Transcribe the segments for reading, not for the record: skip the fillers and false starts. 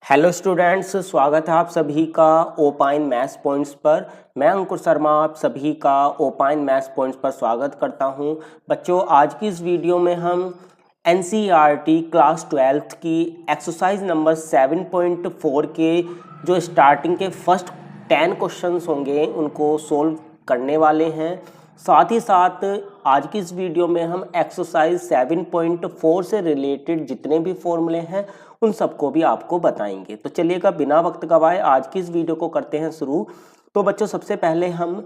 Hello students, स्वागत है आप सभी का ओपाइन मैथ्स पॉइंट्स पर। मैं अंकुर शर्मा आप सभी का ओपाइन मैथ्स पॉइंट्स पर स्वागत करता हूं। बच्चों, आज की इस वीडियो में हम एनसीईआरटी क्लास 12th की एक्सरसाइज नंबर 7.4 के जो स्टार्टिंग के फर्स्ट 10 क्वेश्चंस होंगे उनको सोल्व करने वाले हैं। साथ ही साथ आज की इस वीडियो में हम एक्सरसाइज 7.4 से रिलेटेड जितने भी फॉर्मूले हैं उन सबको भी आपको बताएंगे। तो चलिएगा बिना वक्त गवाए आज की इस वीडियो को करते हैं शुरू। तो बच्चों, सबसे पहले हम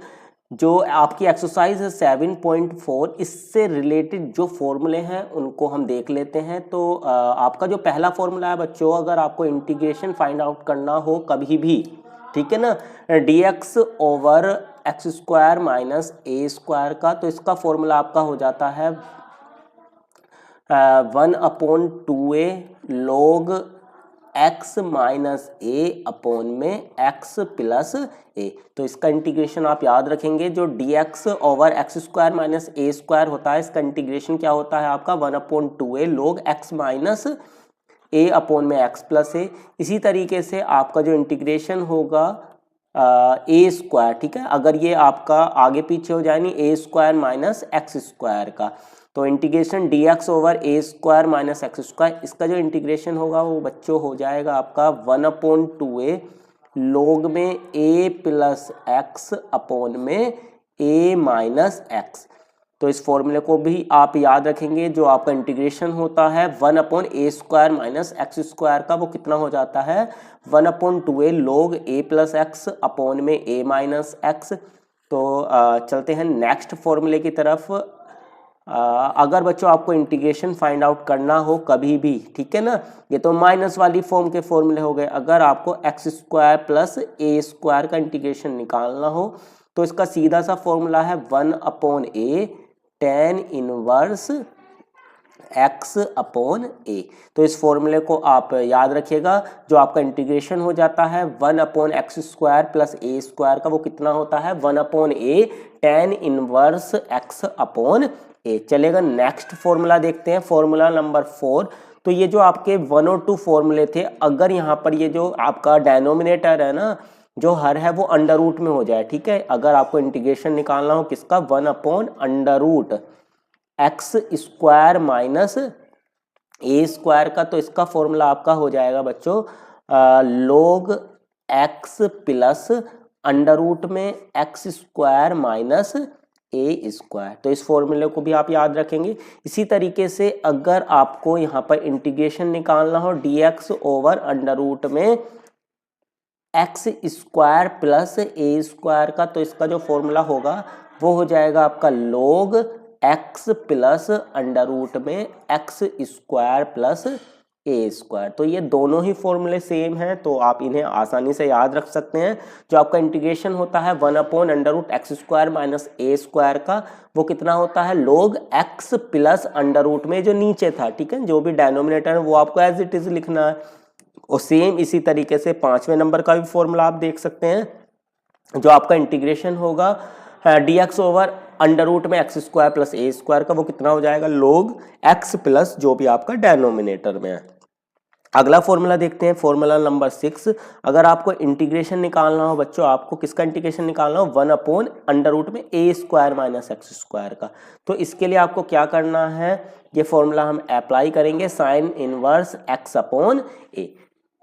जो आपकी एक्सरसाइज है 7.4 इससे रिलेटेड जो फॉर्मूले हैं उनको हम देख लेते हैं। तो आपका जो पहला फॉर्मूला है बच्चों, अगर आपको इंटीग्रेशन फाइंड आउट करना हो कभी भी, ठीक है ना, dx over X square minus ए स्क्वायर का, तो इसका फॉर्मूला आपका हो जाता है 1/2a log x minus A upon में x प्लस ए। तो इसका इंटीग्रेशन आप याद रखेंगे, जो dx over X square minus ए स्क्वायर होता है इसका इंटीग्रेशन क्या होता है आपका 1/2a log x minus A upon में x प्लस ए। इसी तरीके से आपका जो इंटीग्रेशन होगा ए स्क्वायर, ठीक है, अगर ये आपका आगे पीछे हो जाए नहीं, ए स्क्वायर माइनस एक्स स्क्वायर का, तो इंटीग्रेशन dx ओवर ए स्क्वायर माइनस एक्स स्क्वायर, इसका जो इंटीग्रेशन होगा वो बच्चों हो जाएगा आपका 1/2a log में a प्लस एक्स अपॉन में a माइनस एक्स। तो इस फॉर्मूले को भी आप याद रखेंगे, जो आपका इंटीग्रेशन होता है 1/a square minus x square का, वो कितना हो जाता है 1/2a log a plus x upon में a माइनस एक्स। तो चलते हैं नेक्स्ट फॉर्मूले की तरफ। अगर बच्चों आपको इंटीग्रेशन फाइंड आउट करना हो कभी भी, ठीक है ना, ये तो माइनस वाली फॉर्म के फॉर्मूले हो गए। अगर आपको एक्स स्क्वायर प्लस ए स्क्वायर का इंटीग्रेशन निकालना हो तो इसका सीधा सा फॉर्मूला है 1/a tan inverse x upon a। तो इस फॉर्मूले को आप याद रखिएगा, जो आपका इंटीग्रेशन हो जाता है 1/x स्क्वायर प्लस ए स्क्वायर का, वो कितना होता है 1/a tan inverse x upon a। चलेगा, नेक्स्ट फॉर्मूला देखते हैं, फॉर्मूला नंबर 4। तो ये जो आपके 1 और 2 फॉर्मूले थे, अगर यहाँ पर ये जो आपका डेनोमिनेटर है ना, जो हर है वो अंडर रूट में हो जाए, ठीक है, अगर आपको इंटीग्रेशन निकालना हो किसका 1/√x स्क्वायर माइनस ए स्क्वायर का, तो इसका फॉर्मूला आपका हो जाएगा बच्चों log x plus under root में x स्क्वायर माइनस ए स्क्वायर। तो इस फॉर्मूले को भी आप याद रखेंगे। इसी तरीके से अगर आपको यहाँ पर इंटीग्रेशन निकालना हो dx ओवर अंडर रूट में एक्स स्क्वायर प्लस ए स्क्वायर का, तो इसका जो फॉर्मूला होगा वो हो जाएगा आपका log x plus under root में एक्स स्क्वायर प्लस ए स्क्वायर। तो ये दोनों ही फॉर्मूले सेम हैं, तो आप इन्हें आसानी से याद रख सकते हैं। जो आपका इंटीग्रेशन होता है 1/√x स्क्वायर माइनस ए स्क्वायर का, वो कितना होता है log x plus under root में जो नीचे था, ठीक है, जो भी डेनोमिनेटर है वो आपको एज इट इज लिखना है। और सेम इसी तरीके से 5वें नंबर का भी फॉर्मूला आप देख सकते हैं, जो आपका इंटीग्रेशन होगा dx ओवर अंडर रूट में एक्स स्क्वायर प्लस ए स्क्वायर का, वो कितना हो जाएगा log x प्लस जो भी आपका डेनोमिनेटर में है। अगला फॉर्मूला देखते हैं, फॉर्मूला नंबर 6। अगर आपको इंटीग्रेशन निकालना हो बच्चों, आपको किसका इंटीग्रेशन निकालना हो 1/√में ए स्क्वायर माइनस एक्स स्क्वायर का, तो इसके लिए आपको क्या करना है, ये फॉर्मूला हम अप्लाई करेंगे साइन इनवर्स x अपॉन ए।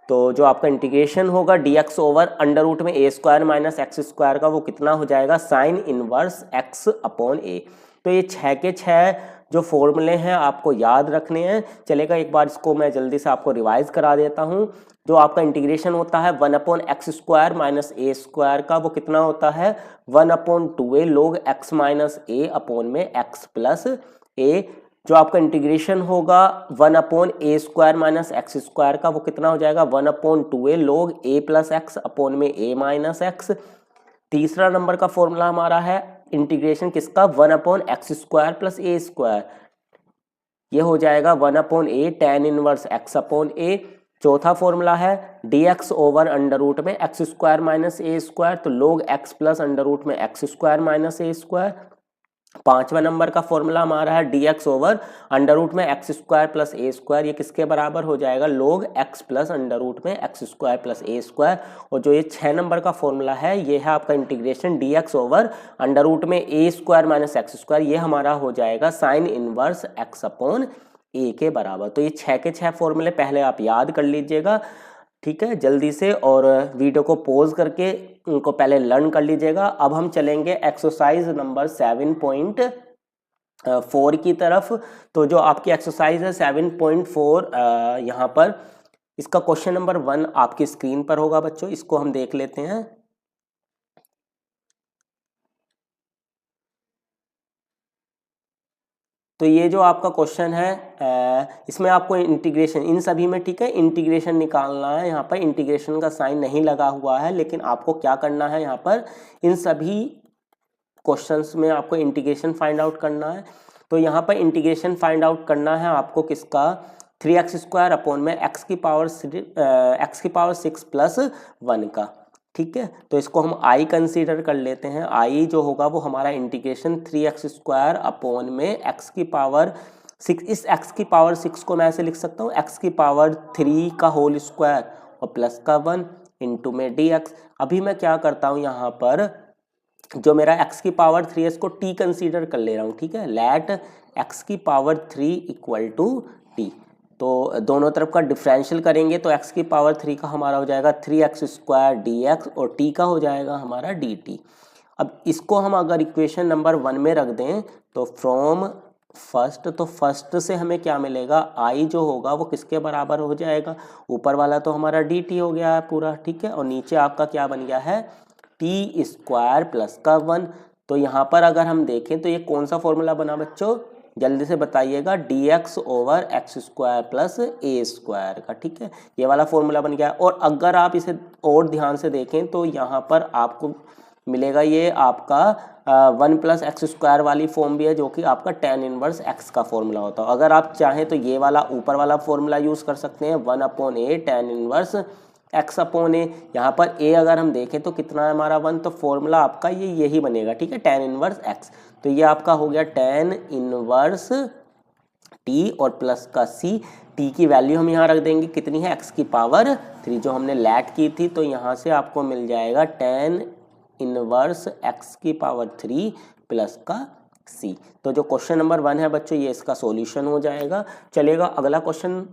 तो जो आपका इंटीग्रेशन होगा dx ओवर अंडर रूट में a square minus x square का, वो कितना हो जाएगा साइन इनवर्स x अपॉन ए। तो ये 6 के 6 जो फॉर्मूले हैं आपको याद रखने हैं। चलेगा, एक बार इसको मैं जल्दी से आपको रिवाइज करा देता हूँ। जो आपका इंटीग्रेशन होता है 1/x स्क्वायर माइनस ए स्क्वायर का, वो कितना होता है 1/2a log x minus A upon में x प्लस ए। जो आपका इंटीग्रेशन होगा 1/a square minus x square का, वो कितना हो जाएगा 1/2a log a plus x upon में a माइनस एक्स। तीसरा नंबर का फॉर्मूला हमारा है इंटीग्रेशन किसका 1/x स्क्वायर प्लस ए स्क्वायर, ये हो जाएगा 1/a tan inverse x upon a। चौथा फॉर्मूला है dx ओवर अंडर रूट में एक्स स्क्वायर माइनस ए स्क्वायर, तो log x plus under root में एक्स स्क्वायर माइनस ए स्क्वायर। पांचवा नंबर का फॉर्मूला हमारा है dx ओवर अंडर रूट में एक्स स्क्वायर प्लस ए स्क्वायर, ये किसके बराबर हो जाएगा, log x plus under root में एक्स स्क्वायर प्लस ए स्क्वायर। और जो ये 6 नंबर का फॉर्मूला है ये है आपका integration dx over under root में a square minus x square, ये हमारा हो जाएगा sine inverse x upon a के बराबर। तो ये 6 के 6 फॉर्मूले पहले आप याद कर लीजिएगा, ठीक है, जल्दी से, और वीडियो को पॉज करके उनको पहले लर्न कर लीजिएगा। अब हम चलेंगे एक्सरसाइज नंबर 7.4 की तरफ। तो जो आपकी एक्सरसाइज है 7.4 यहाँ पर इसका क्वेश्चन नंबर 1 आपकी स्क्रीन पर होगा बच्चों, इसको हम देख लेते हैं। तो ये जो आपका क्वेश्चन है इसमें आपको इंटीग्रेशन इन सभी में, ठीक है, इंटीग्रेशन निकालना है। यहाँ पर इंटीग्रेशन का साइन नहीं लगा हुआ है, लेकिन आपको क्या करना है, यहाँ पर इन सभी क्वेश्चंस में आपको इंटीग्रेशन फाइंड आउट करना है। तो यहाँ पर इंटीग्रेशन फाइंड आउट करना है आपको किसका, 3x स्क्वायर अपॉन में x की पावर 6 प्लस 1 का, ठीक है। तो इसको हम i कंसीडर कर लेते हैं। i जो होगा वो हमारा इंटीग्रेशन 3x स्क्वायर अपॉन में x की पावर 6, इस x की पावर 6 को मैं ऐसे लिख सकता हूँ x की पावर 3 का होल स्क्वायर और प्लस का 1 इंटू में dx। अभी मैं क्या करता हूँ, यहाँ पर जो मेरा x की पावर 3 है इसको t कंसीडर कर ले रहा हूँ, ठीक है। लेट x की पावर 3 इक्वल टू t, तो दोनों तरफ का डिफरेंशियल करेंगे तो x की पावर 3 का हमारा हो जाएगा 3x स्क्वायर dx और t का हो जाएगा हमारा dt। अब इसको हम अगर इक्वेशन नंबर 1 में रख दें तो फ्रॉम फर्स्ट, तो फर्स्ट से हमें क्या मिलेगा, i जो होगा वो किसके बराबर हो जाएगा, ऊपर वाला तो हमारा dt हो गया है पूरा, ठीक है, और नीचे आपका क्या बन गया है t स्क्वायर प्लस का 1। तो यहाँ पर अगर हम देखें तो ये कौन सा फॉर्मूला बना बच्चों, जल्दी से बताइएगा, dx over X square plus ए स्क्वायर का, ठीक है, ये वाला फॉर्मूला बन गया। और अगर आप इसे और ध्यान से देखें तो यहाँ पर आपको मिलेगा ये आपका 1 प्लस एक्स स्क्वायर वाली फॉर्म भी है, जो कि आपका tan इनवर्स x का फॉर्मूला होता है। अगर आप चाहें तो ये वाला ऊपर वाला फॉर्मूला यूज़ कर सकते हैं, 1 अपॉन ए tan इनवर्स x अपॉन ए। यहाँ पर a अगर हम देखें तो कितना है हमारा 1, तो फॉर्मूला आपका ये यही बनेगा, ठीक है, tan इनवर्स x। तो ये आपका हो गया tan इनवर्स t और प्लस का c, t की वैल्यू हम यहाँ रख देंगे कितनी है, x की पावर 3 जो हमने लैट की थी। तो यहाँ से आपको मिल जाएगा tan इनवर्स x की पावर 3 प्लस का c। तो जो क्वेश्चन नंबर 1 है बच्चों ये इसका सॉल्यूशन हो जाएगा। चलेगा अगला क्वेश्चन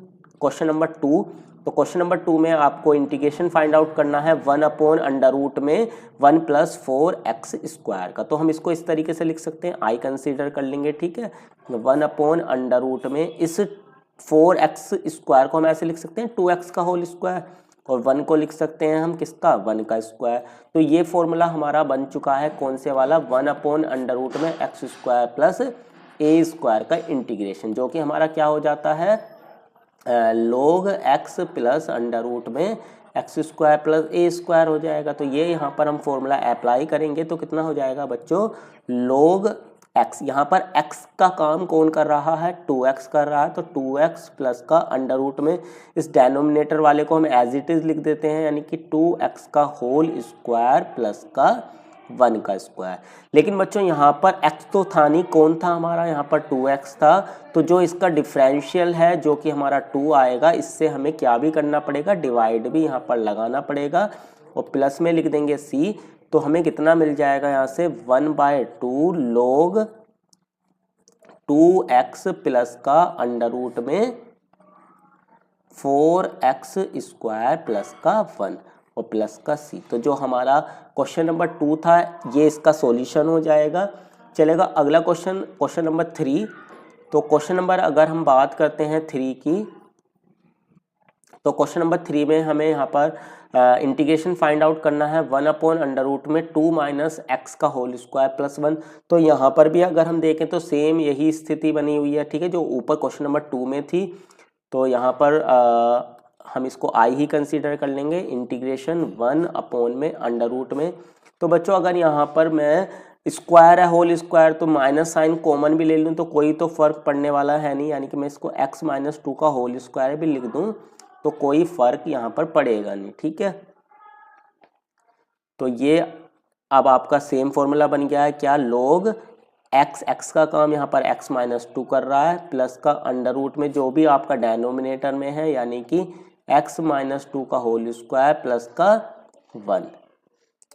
नंबर 2। तो क्वेश्चन नंबर 2 में आपको इंटीग्रेशन फाइंड आउट करना है 1 अपॉन अंडर रूट में 1 प्लस 4x स्क्वायर का। तो हम इसको इस तरीके से लिख सकते हैं, i कंसीडर कर लेंगे, ठीक है, 1 अपॉन अंडर रूट में इस 4x स्क्वायर को हम ऐसे लिख सकते हैं 2x का होल स्क्वायर, और 1 को लिख सकते हैं हम किसका, 1 का स्क्वायर। तो ये फॉर्मूला हमारा बन चुका है कौन से वाला, 1 अपॉन अंडर रूट में एक्स स्क्वायर प्लस ए स्क्वायर का इंटीग्रेशन, जो कि हमारा क्या हो जाता है, log x plus under root में एक्स स्क्वायर प्लस ए स्क्वायर हो जाएगा। तो ये यहाँ पर हम फॉर्मूला अप्लाई करेंगे तो कितना हो जाएगा बच्चों, log x, यहाँ पर x का काम कौन कर रहा है, 2x कर रहा है, तो 2x प्लस का अंडर रूट में इस डेनोमिनेटर वाले को हम एज इट इज लिख देते हैं, यानी कि 2x का होल स्क्वायर प्लस का 1 का स्क्वायर। लेकिन बच्चों यहाँ पर x तो था नहीं, कौन था हमारा, यहाँ पर 2x था। तो जो इसका डिफरेंशियल है जो कि हमारा 2 आएगा, इससे हमें क्या भी करना पड़ेगा, डिवाइड भी यहाँ पर लगाना पड़ेगा, और प्लस में लिख देंगे c। तो हमें कितना मिल जाएगा यहाँ से 1/2 log 2x प्लस का अंडर रूट में 4x स्क्वायर प्लस का 1 और प्लस का c। तो जो हमारा क्वेश्चन नंबर 2 था ये इसका सॉल्यूशन हो जाएगा। चलेगा अगला क्वेश्चन नंबर 3। तो क्वेश्चन नंबर अगर हम बात करते हैं 3 की, तो क्वेश्चन नंबर 3 में हमें यहाँ पर इंटीग्रेशन फाइंड आउट करना है 1 अपॉन अंडर रूट में 2 माइनस एक्स का होल स्क्वायर प्लस 1। तो यहाँ पर भी अगर हम देखें तो सेम यही स्थिति बनी हुई है, ठीक है, जो ऊपर क्वेश्चन नंबर 2 में थी। तो यहाँ पर हम इसको i ही कंसीडर कर लेंगे, इंटीग्रेशन 1 अपॉन में अंडर रूट में। तो बच्चों अगर यहाँ पर मैं स्क्वायर है होल स्क्वायर तो माइनस साइन कॉमन भी ले लूँ तो कोई तो फर्क पड़ने वाला है नहीं, यानी कि मैं इसको x माइनस 2 का होल स्क्वायर भी लिख दूँ तो कोई फर्क यहाँ पर पड़ेगा नहीं, ठीक है। तो ये अब आपका सेम फॉर्मूला बन गया है क्या, log एक्स का काम यहाँ पर x माइनस 2 कर रहा है, प्लस का अंडर रूट में जो भी आपका डेनोमिनेटर में है यानी कि x माइनस 2 का होल स्क्वायर प्लस का 1,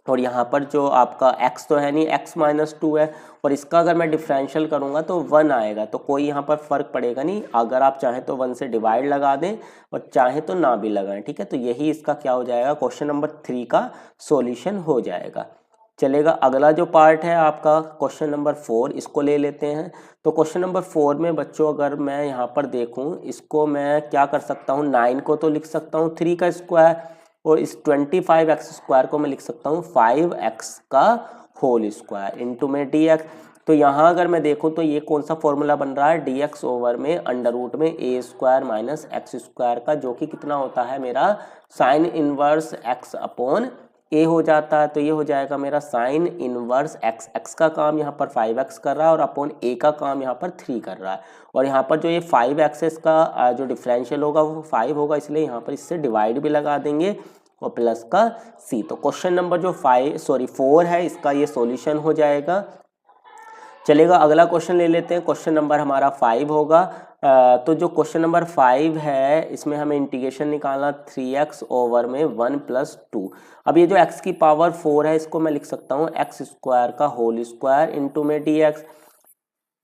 और यहाँ पर जो आपका x तो है नहीं, x माइनस 2 है, और इसका अगर मैं डिफरेंशियल करूँगा तो 1 आएगा, तो कोई यहाँ पर फ़र्क पड़ेगा नहीं। अगर आप चाहें तो 1 से डिवाइड लगा दें और चाहें तो ना भी लगाएं, ठीक है। तो यही इसका क्या हो जाएगा, क्वेश्चन नंबर 3 का सॉल्यूशन हो जाएगा। चलेगा, अगला जो पार्ट है आपका क्वेश्चन नंबर 4, इसको ले लेते हैं। तो क्वेश्चन नंबर 4 में बच्चों अगर मैं यहाँ पर देखूँ, इसको मैं क्या कर सकता हूँ, 9 को तो लिख सकता हूँ 3 का स्क्वायर, और इस 25x स्क्वायर को मैं लिख सकता हूँ 5x का होल स्क्वायर इंटू में dx। तो यहाँ अगर मैं देखूँ तो ये कौन सा फॉर्मूला बन रहा है, dx ओवर में अंडर रूट में a square minus x square का, जो कि कितना होता है मेरा sign inverse x upon a हो जाता है। तो ये हो जाएगा मेरा साइन इनवर्स x का काम यहाँ पर 5x कर रहा है और अपॉन a का काम यहाँ पर 3 कर रहा है, और यहाँ पर जो ये 5x का जो डिफरेंशियल होगा वो 5 होगा, इसलिए यहाँ पर इससे डिवाइड भी लगा देंगे और प्लस का c। तो क्वेश्चन नंबर जो 4 है इसका ये सॉल्यूशन हो जाएगा। चलेगा, अगला क्वेश्चन ले लेते हैं। क्वेश्चन नंबर हमारा 5 होगा। तो जो क्वेश्चन नंबर 5 है इसमें हमें इंटीग्रेशन निकालना 3x ओवर में 1 प्लस 2। अब ये जो x की पावर 4 है इसको मैं लिख सकता हूँ x स्क्वायर का होल स्क्वायर इंटू में dx।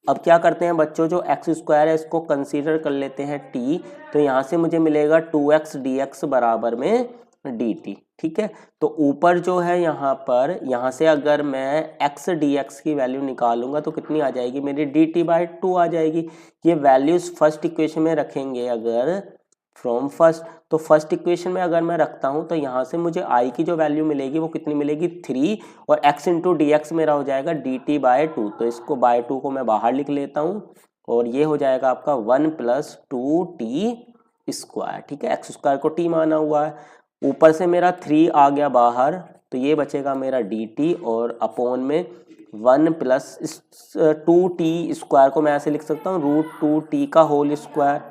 अब क्या करते हैं बच्चों, जो x स्क्वायर है इसको कंसीडर कर लेते हैं t, तो यहाँ से मुझे मिलेगा 2x dx बराबर में dt, ठीक है। तो ऊपर जो है यहाँ पर, यहाँ से अगर मैं x dx की वैल्यू निकालूंगा तो कितनी आ जाएगी मेरी, dt बाई 2 आ जाएगी। ये वैल्यूज फर्स्ट इक्वेशन में रखेंगे अगर फ्रॉम फर्स्ट, तो फर्स्ट इक्वेशन में अगर मैं रखता हूँ तो यहाँ से मुझे i की जो वैल्यू मिलेगी वो कितनी मिलेगी 3, और x इंटू डी एक्स मेरा हो जाएगा dt बाई 2। तो इसको बाई 2 को मैं बाहर लिख लेता हूँ और ये हो जाएगा आपका 1 प्लस 2t स्क्वायर, ठीक है। एक्स स्क्वायर को t माना हुआ है, ऊपर से मेरा 3 आ गया बाहर, तो ये बचेगा मेरा dt और अपॉन में 1 प्लस 2t स्क्वायर को मैं ऐसे लिख सकता हूँ √2t का होल स्क्वायर,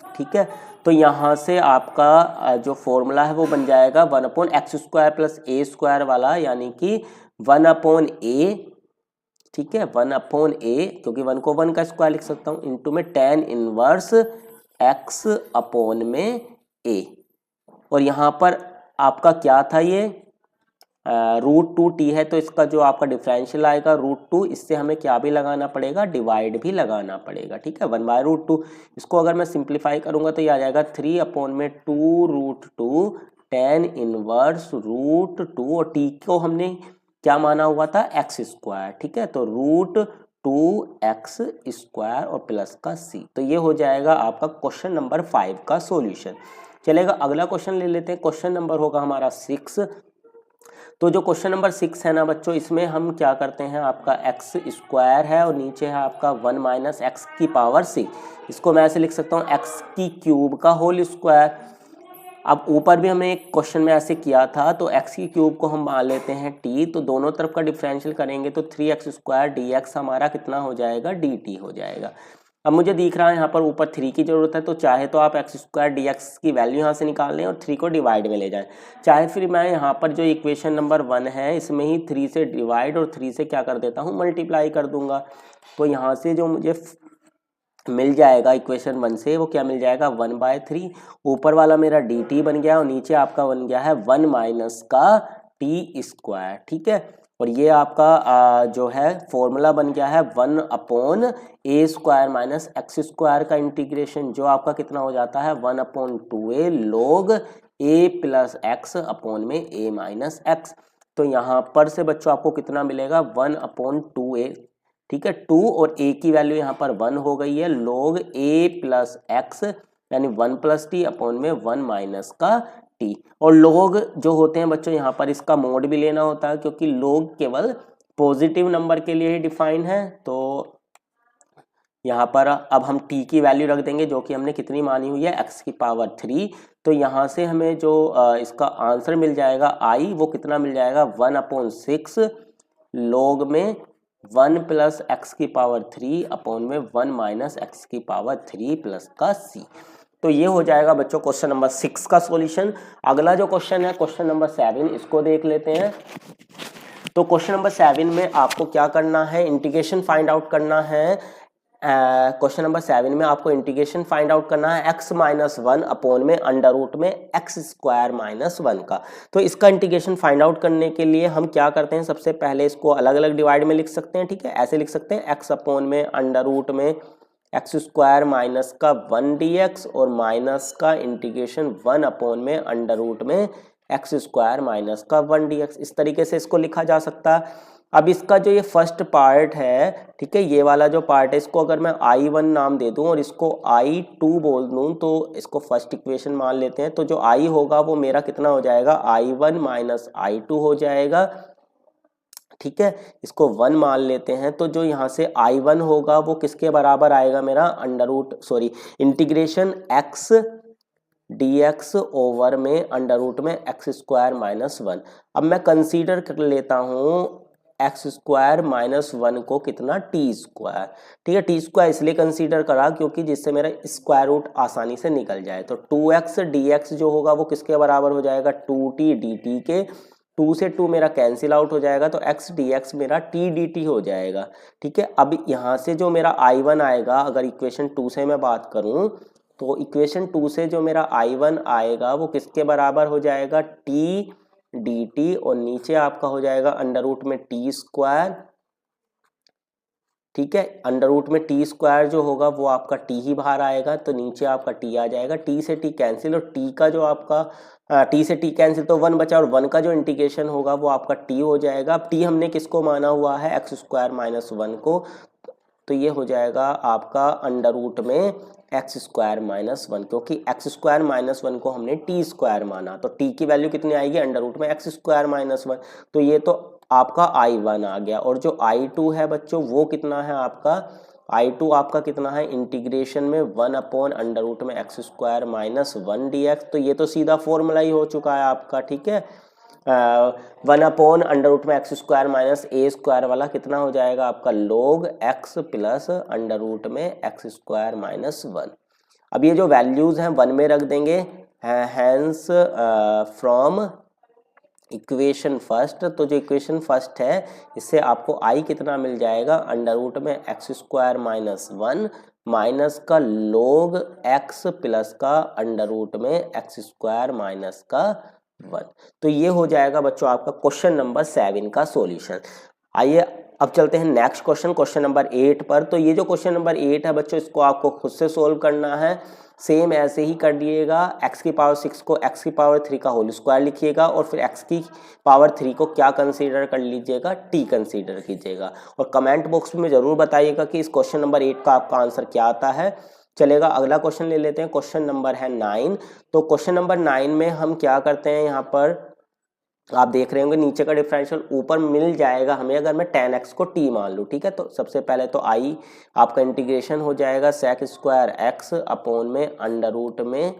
ठीक है। तो यहाँ से आपका जो फॉर्मूला है वो बन जाएगा 1 अपॉन एक्स स्क्वायर प्लस ए स्क्वायर वाला, यानी कि 1 अपॉन ए, ठीक है, 1 अपॉन ए, क्योंकि 1 को 1 का स्क्वायर लिख सकता हूँ, इंटू में tan इनवर्स x अपॉन में a। और यहाँ पर आपका क्या था, ये √2t है, तो इसका जो आपका डिफरेंशियल आएगा √2, इससे हमें क्या भी लगाना पड़ेगा, डिवाइड भी लगाना पड़ेगा, ठीक है, 1 बाय √2। इसको अगर मैं सिंप्लीफाई करूंगा तो ये आ जाएगा 3 अपॉन में 2√2 tan इनवर्स √2, और t को हमने क्या माना हुआ था, x स्क्वायर, ठीक है। तो √2x स्क्वायर और प्लस का c। तो ये हो जाएगा आपका क्वेश्चन नंबर 5 का सॉल्यूशन। चलेगा, अगला क्वेश्चन ले लेते हैं। क्वेश्चन नंबर होगा हमारा 6। तो जो क्वेश्चन नंबर 6 है ना बच्चों, इसमें हम क्या करते हैं, आपका x स्क्वायर है और नीचे है आपका 1 माइनस एक्स की पावर 6। इसको मैं ऐसे लिख सकता हूँ x की क्यूब का होल स्क्वायर। अब ऊपर भी हमने एक क्वेश्चन में ऐसे किया था, तो x की क्यूब को हम मान लेते हैं t, तो दोनों तरफ का डिफरेंशियल करेंगे तो 3x स्क्वायर dx हमारा कितना हो जाएगा, dt हो जाएगा। अब मुझे दिख रहा है यहाँ पर ऊपर 3 की जरूरत है, तो चाहे तो आप एक्स स्क्वायर डी एक्स की वैल्यू यहाँ से निकाल लें और 3 को डिवाइड में ले जाएं, चाहे फिर मैं यहाँ पर जो इक्वेशन नंबर 1 है इसमें ही 3 से डिवाइड और 3 से क्या कर देता हूँ, मल्टीप्लाई कर दूंगा। तो यहाँ से जो मुझे मिल जाएगा इक्वेशन 1 से, वो क्या मिल जाएगा, 1/3। ऊपर वाला मेरा डी टी बन गया और नीचे आपका बन गया है 1 माइनस का टी स्क्वायर, ठीक है। और ये आपका जो है फॉर्मूला बन गया है 1 अपॉन ए स्क्वायर माइनस एक्स स्क्वायर का इंटीग्रेशन, जो आपका कितना हो जाता है 1 upon 2a log a plus x upon में a माइनस एक्स। तो यहाँ पर से बच्चों आपको कितना मिलेगा, 1 अपॉन 2a, ठीक है। 2 और a की वैल्यू यहाँ पर 1 हो गई है, log a प्लस एक्स यानी 1 प्लस टी अपॉन में 1 माइनस का टी। और लोग जो होते हैं बच्चों यहाँ पर इसका मोड भी लेना होता है, क्योंकि लोग केवल पॉजिटिव नंबर के लिए ही डिफाइन है। तो यहाँ पर अब हम t की वैल्यू रख देंगे, जो कि हमने कितनी मानी हुई है, x की पावर 3। तो यहाँ से हमें जो इसका आंसर मिल जाएगा i, वो कितना मिल जाएगा, 1 अपॉन 6 log में 1 प्लस एक्स की पावर 3 अपॉन में 1 माइनस एक्स की पावर 3 प्लस का c। तो ये हो जाएगा बच्चों क्वेश्चन नंबर 6 का सॉल्यूशन। अगला जो क्वेश्चन है क्वेश्चन नंबर 7, इसको देख लेते हैं। तो क्वेश्चन नंबर 7 में आपको क्या करना है, इंटीग्रेशन फाइंड आउट करना है। क्वेश्चन नंबर 7 में आपको इंटीग्रेशन फाइंड आउट करना है x माइनस 1 अपॉन में अंडर रूट में एक्स स्क्वायर माइनस 1 का। तो इसका इंटीग्रेशन फाइंड आउट करने के लिए हम क्या करते हैं, सबसे पहले इसको अलग अलग डिवाइड में लिख सकते हैं, ठीक है। ऐसे लिख सकते हैं x अपॉन में अंडर रूट में एक्स स्क्वायर माइनस का 1 dx और माइनस का इंटीग्रेशन 1 अपॉन में अंडर रूट में एक्स स्क्वायर माइनस का 1 dx। इस तरीके से इसको लिखा जा सकता है। अब इसका जो ये फर्स्ट पार्ट है, ठीक है, ये वाला जो पार्ट है, इसको अगर मैं I1 नाम दे दूं और इसको I2 बोल दूं तो इसको फर्स्ट इक्वेशन मान लेते हैं। तो जो I होगा वो मेरा कितना हो जाएगा, I1 माइनस I2 हो जाएगा, ठीक है। इसको 1 मान लेते हैं। तो जो यहाँ से I1 होगा वो किसके बराबर आएगा मेरा, इंटीग्रेशन x dx ओवर में अंडर रूट में एक्स स्क्वायर माइनस 1। अब मैं कंसीडर कर लेता हूँ एक्स स्क्वायर माइनस 1 को कितना, टी स्क्वायर, ठीक है। टी स्क्वायर इसलिए कंसीडर करा क्योंकि जिससे मेरा स्क्वायर रूट आसानी से निकल जाए। तो 2x dx जो होगा वो किसके बराबर हो जाएगा, 2t dt के। 2 से 2 मेरा कैंसिल आउट हो जाएगा तो x dx मेरा t dt हो जाएगा, ठीक है। अब यहाँ से जो मेरा I1 आएगा, अगर इक्वेशन 2 से मैं बात करूँ तो इक्वेशन 2 से जो मेरा I1 आएगा वो किसके बराबर हो जाएगा, t dt, और नीचे आपका हो जाएगा अंडर रूट में टी स्क्वायर, ठीक है। अंडर रूट में टी स्क्वायर जो होगा वो आपका टी ही बाहर आएगा तो नीचे आपका टी आ जाएगा। टी से टी कैंसिल और टी का जो आपका टी से टी कैंसिल तो 1 बचा और 1 का जो इंटीग्रेशन होगा वो आपका टी हो जाएगा। अब टी हमने किसको माना हुआ है, एक्स स्क्वायर माइनस 1 को, तो ये हो जाएगा आपका अंडर रूट में एक्स स्क्वायर माइनस 1, क्योंकि एक्स स्क्वायर माइनस 1 को हमने टी स्क्वायर माना तो टी की वैल्यू कितनी आएगी, अंडर रूट में एक्स स्क्वायर माइनस 1। तो ये तो आपका I1 आ गया। और जो I2 है बच्चों वो कितना है आपका, I2 आपका कितना है, इंटीग्रेशन में 1 अपॉन अंडर रूट में एक्स स्क्वायर माइनस 1 dx। तो ये तो सीधा फॉर्मूला ही हो चुका है आपका, ठीक है। 1 अपॉन अंडर रूट में एक्स स्क्वायर माइनस ए स्क्वायर वाला कितना हो जाएगा आपका, log x plus under root में एक्स स्क्वायर माइनस 1। अब ये जो वैल्यूज हैं 1 में रख देंगे, हैंस फ्रॉम इक्वेशन फर्स्ट। तो जो इक्वेशन फर्स्ट है इससे आपको I कितना मिल जाएगा, अंडर रूट में एक्स स्क्वायर माइनस 1 माइनस का log x प्लस का अंडर रूट में एक्स स्क्वायर माइनस का 1। तो ये हो जाएगा बच्चों आपका क्वेश्चन नंबर 7 का सॉल्यूशन। आइए अब चलते हैं नेक्स्ट क्वेश्चन, क्वेश्चन नंबर 8 पर। तो ये जो क्वेश्चन नंबर 8 है बच्चों, इसको आपको खुद से सोल्व करना है। सेम ऐसे ही कर दिएगा, x की पावर 6 को x की पावर 3 का होल स्क्वायर लिखिएगा और फिर x की पावर 3 को क्या कंसीडर कर लीजिएगा, t कंसीडर कीजिएगा। और कमेंट बॉक्स में जरूर बताइएगा कि इस क्वेश्चन नंबर 8 का आपका आंसर क्या आता है। चलेगा, अगला क्वेश्चन ले लेते हैं, क्वेश्चन नंबर है 9। तो क्वेश्चन नंबर 9 में हम क्या करते हैं, यहाँ पर आप देख रहे होंगे नीचे का डिफरेंशियल ऊपर मिल जाएगा हमें अगर मैं tan x को t मान लूँ, ठीक है। तो सबसे पहले तो I आपका इंटीग्रेशन हो जाएगा sec स्क्वायर x अपॉन में अंडर रूट में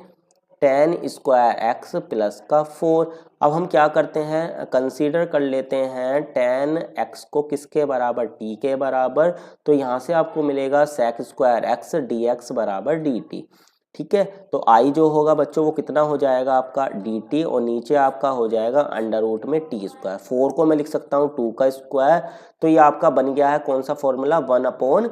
tan स्क्वायर x प्लस का 4। अब हम क्या करते हैं, कंसीडर कर लेते हैं tan x को किसके बराबर, t के बराबर। तो यहाँ से आपको मिलेगा sec स्क्वायर x dx बराबर dt, ठीक है। तो I जो होगा बच्चों वो कितना हो जाएगा आपका dt और नीचे आपका हो जाएगा अंडर रूट में टी स्क्वायर। 4 को मैं लिख सकता हूँ 2 का स्क्वायर। तो ये आपका बन गया है कौन सा फॉर्मूला, 1 अपॉन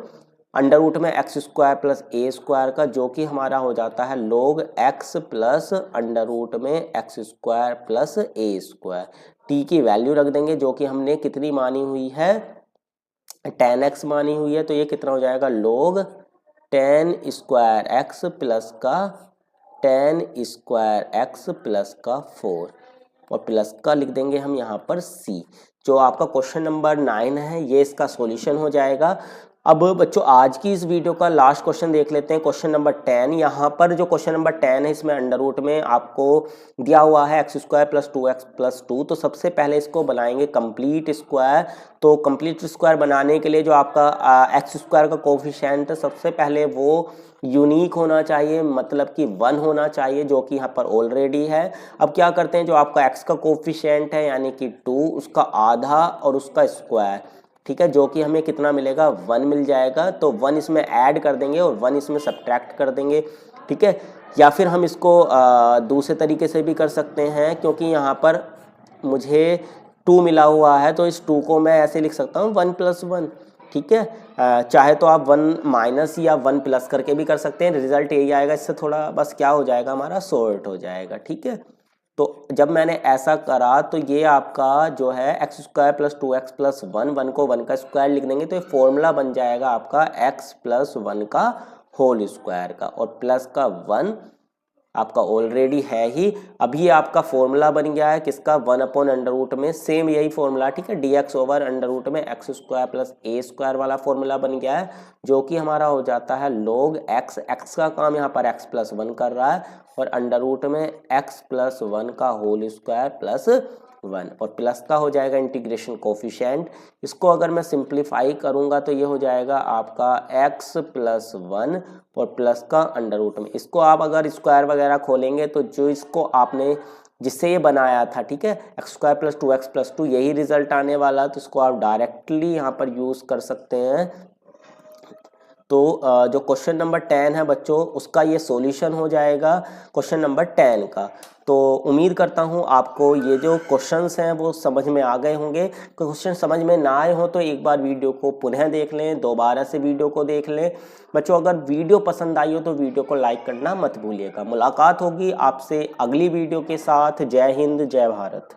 अंडर रूट में एक्स स्क्वायर प्लस ए स्क्वायर का, जो कि हमारा हो जाता है log x plus under root में एक्स स्क्वायर प्लस ए स्क्वायर। टी की वैल्यू रख देंगे जो कि हमने कितनी मानी हुई है, tan x मानी हुई है। तो ये कितना हो जाएगा, log tan square x plus का tan स्क्वायर x प्लस का 4 और प्लस का लिख देंगे हम यहाँ पर c। जो आपका क्वेश्चन नंबर 9 है ये इसका सॉल्यूशन हो जाएगा। अब बच्चों आज की इस वीडियो का लास्ट क्वेश्चन देख लेते हैं, क्वेश्चन नंबर 10। यहाँ पर जो क्वेश्चन नंबर 10 है इसमें अंडर रूट में आपको दिया हुआ है x square plus 2x plus 2। तो सबसे पहले इसको बनाएंगे कंप्लीट स्क्वायर। तो कंप्लीट स्क्वायर बनाने के लिए जो आपका एक्स स्क्वायर का कोफिशिएंट है सबसे पहले वो यूनिक होना चाहिए, मतलब कि 1 होना चाहिए, जो कि यहाँ पर ऑलरेडी है। अब क्या करते हैं, जो आपका x का कोफिशिएंट है यानी कि 2, उसका आधा और उसका स्क्वायर, ठीक है, जो कि हमें कितना मिलेगा, 1 मिल जाएगा। तो 1 इसमें ऐड कर देंगे और 1 इसमें सब्ट्रैक्ट कर देंगे, ठीक है। या फिर हम इसको दूसरे तरीके से भी कर सकते हैं, क्योंकि यहाँ पर मुझे 2 मिला हुआ है, तो इस 2 को मैं ऐसे लिख सकता हूँ 1 + 1, ठीक है। चाहे तो आप 1 माइनस या 1 प्लस करके भी कर सकते हैं, रिजल्ट यही आएगा। इससे थोड़ा बस क्या हो जाएगा, हमारा सॉर्ट हो जाएगा, ठीक है। तो जब मैंने ऐसा करा तो ये आपका जो है x² + 2x + 1, 1 को 1 का स्क्वायर लिख देंगे तो ये फॉर्मूला बन जाएगा आपका x + 1 का होल स्क्वायर का, और प्लस का 1 आपका ऑलरेडी है ही। अभी आपका फॉर्मूला बन गया है किसका, 1/√, में सेम यही फॉर्मूला, ठीक है, dx/√, में x² + a² वाला फॉर्मूला बन गया है, जो कि हमारा हो जाता है log x। x का काम यहाँ पर x + 1 कर रहा है, और अंडर रूट में x + 1 का होल स्क्वायर प्लस 1, और प्लस का हो जाएगा इंटीग्रेशन कोफिशिएंट। इसको अगर मैं सिंप्लीफाई करूंगा तो ये हो जाएगा आपका x + 1 और प्लस का अंडर रूट में। इसको आप अगर स्क्वायर वगैरह खोलेंगे तो जो इसको आपने जिससे ये बनाया था, ठीक है, x² + 2x + 2, यही रिजल्ट आने वाला, तो इसको आप डायरेक्टली यहाँ पर यूज कर सकते हैं। तो जो क्वेश्चन नंबर 10 है बच्चों, उसका ये सॉल्यूशन हो जाएगा क्वेश्चन नंबर 10 का। तो उम्मीद करता हूँ आपको ये जो क्वेश्चंस हैं वो समझ में आ गए होंगे। क्वेश्चन समझ में ना आए हो तो एक बार वीडियो को पुनः देख लें, दोबारा से वीडियो को देख लें। बच्चों अगर वीडियो पसंद आई हो तो वीडियो को लाइक करना मत भूलिएगा। मुलाकात होगी आपसे अगली वीडियो के साथ। जय हिंद, जय भारत।